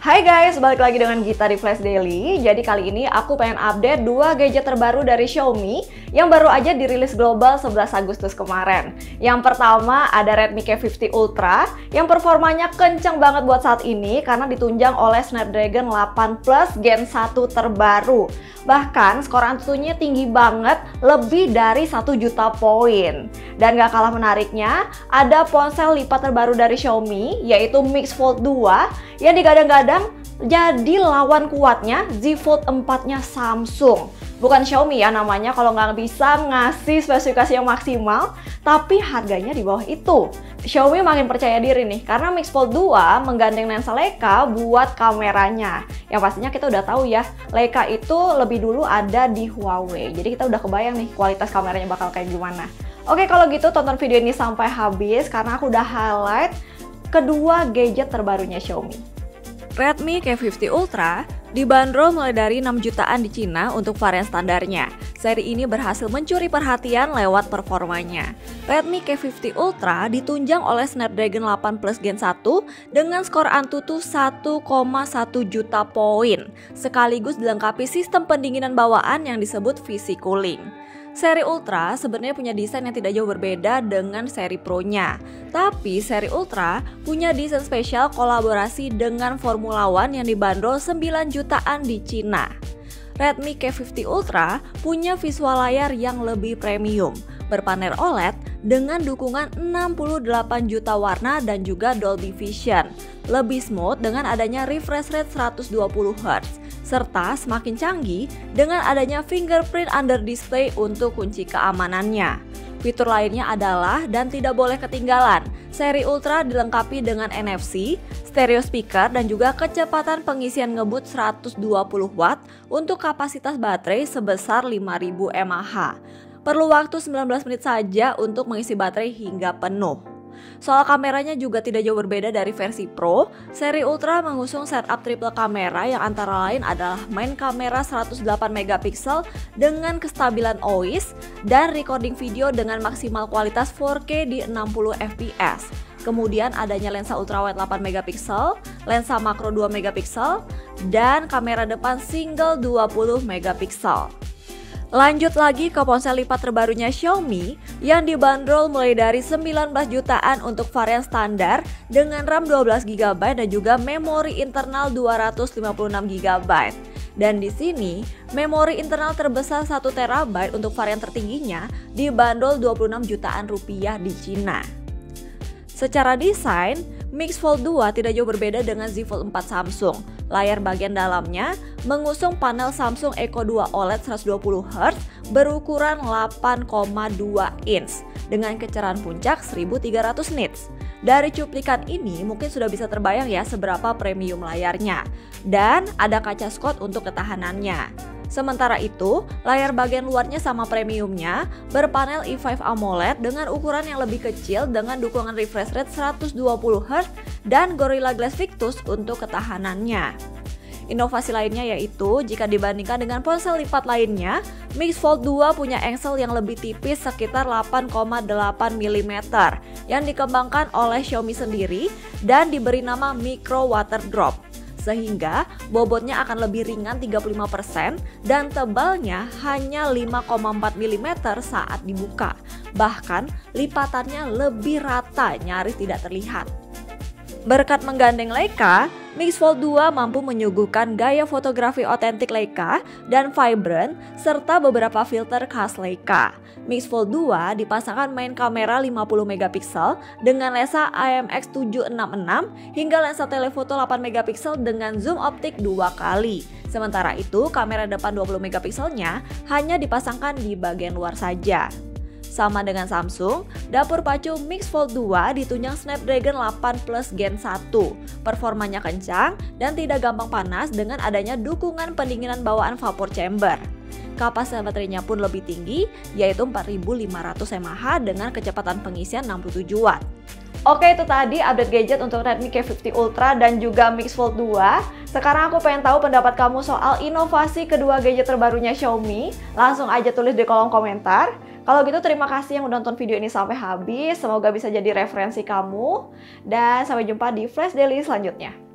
Hai guys, balik lagi dengan Gita di Flash Daily. Jadi kali ini aku pengen update 2 gadget terbaru dari Xiaomi yang baru aja dirilis global 11 Agustus kemarin. Yang pertama ada Redmi K50 Ultra yang performanya kenceng banget buat saat ini karena ditunjang oleh Snapdragon 8 Plus Gen 1 terbaru. Bahkan skor Antutunya tinggi banget, lebih dari 1 juta poin. Dan gak kalah menariknya, ada ponsel lipat terbaru dari Xiaomi yaitu Mix Fold 2 yang digadang-gadang jadi lawan kuatnya Z Fold 4-nya Samsung. Bukan Xiaomi ya namanya kalau nggak bisa ngasih spesifikasi yang maksimal, tapi harganya di bawah itu. Xiaomi makin percaya diri nih, karena Mix Fold 2 menggandeng lensa Leica buat kameranya. Yang pastinya kita udah tahu ya, Leica itu lebih dulu ada di Huawei. Jadi kita udah kebayang nih kualitas kameranya bakal kayak gimana. Oke, kalau gitu tonton video ini sampai habis, karena aku udah highlight kedua gadget terbarunya Xiaomi. Redmi K50 Ultra dibanderol mulai dari 6 jutaan di Cina untuk varian standarnya. Seri ini berhasil mencuri perhatian lewat performanya. Redmi K50 Ultra ditunjang oleh Snapdragon 8 Plus Gen 1 dengan skor Antutu 1,1 juta poin, sekaligus dilengkapi sistem pendinginan bawaan yang disebut VC Cooling. Seri Ultra sebenarnya punya desain yang tidak jauh berbeda dengan seri Pro-nya. Tapi seri Ultra punya desain spesial kolaborasi dengan Formula One yang dibanderol 9 jutaan di Cina. Redmi K50 Ultra punya visual layar yang lebih premium, berpanel OLED dengan dukungan 68 juta warna dan juga Dolby Vision. Lebih smooth dengan adanya refresh rate 120 Hz. Serta semakin canggih dengan adanya fingerprint under display untuk kunci keamanannya. Fitur lainnya adalah, dan tidak boleh ketinggalan, seri Ultra dilengkapi dengan NFC, stereo speaker, dan juga kecepatan pengisian ngebut 120 Watt untuk kapasitas baterai sebesar 5000 mAh. Perlu waktu 19 menit saja untuk mengisi baterai hingga penuh. Soal kameranya juga tidak jauh berbeda dari versi Pro. Seri Ultra mengusung setup triple kamera yang antara lain adalah main kamera 108 megapiksel dengan kestabilan OIS dan recording video dengan maksimal kualitas 4K di 60 fps. Kemudian adanya lensa ultrawide 8 megapiksel, lensa makro 2 megapiksel, dan kamera depan single 20 megapiksel. Lanjut lagi ke ponsel lipat terbarunya Xiaomi yang dibanderol mulai dari 19 jutaan untuk varian standar dengan RAM 12GB dan juga memori internal 256GB. Dan di sini, memori internal terbesar 1TB untuk varian tertingginya dibanderol 26 jutaan rupiah di Cina. Secara desain, Mix Fold 2 tidak jauh berbeda dengan Z Fold 4 Samsung. Layar bagian dalamnya mengusung panel Samsung Eco 2 OLED 120Hz berukuran 8,2 inch dengan kecerahan puncak 1300 nits. Dari cuplikan ini mungkin sudah bisa terbayang ya seberapa premium layarnya. Dan ada kaca Scott untuk ketahanannya. Sementara itu, layar bagian luarnya sama premiumnya, berpanel E5 AMOLED dengan ukuran yang lebih kecil dengan dukungan refresh rate 120Hz dan Gorilla Glass Victus untuk ketahanannya. Inovasi lainnya yaitu, jika dibandingkan dengan ponsel lipat lainnya, Mix Fold 2 punya engsel yang lebih tipis sekitar 8,8 mm yang dikembangkan oleh Xiaomi sendiri dan diberi nama Micro Water Drop. Sehingga bobotnya akan lebih ringan 35% dan tebalnya hanya 5,4 mm saat dibuka. Bahkan lipatannya lebih rata, nyaris tidak terlihat. Berkat menggandeng Leica, Mix Fold 2 mampu menyuguhkan gaya fotografi otentik Leica dan vibrant serta beberapa filter khas Leica. Mix Fold 2 dipasangkan main kamera 50 megapiksel dengan lensa IMX766 hingga lensa telefoto 8 megapiksel dengan zoom optik 2 kali. Sementara itu, kamera depan 20 megapikselnya hanya dipasangkan di bagian luar saja. Sama dengan Samsung, dapur pacu Mix Fold 2 ditunjang Snapdragon 8 Plus Gen 1. Performanya kencang dan tidak gampang panas dengan adanya dukungan pendinginan bawaan vapor chamber. Kapasitas baterainya pun lebih tinggi, yaitu 4500 mAh dengan kecepatan pengisian 67 Watt. Oke, itu tadi update gadget untuk Redmi K50 Ultra dan juga Mix Fold 2. Sekarang aku pengen tahu pendapat kamu soal inovasi kedua gadget terbarunya Xiaomi. Langsung aja tulis di kolom komentar. Kalau gitu terima kasih yang udah nonton video ini sampai habis. Semoga bisa jadi referensi kamu. Dan sampai jumpa di Flash Daily selanjutnya.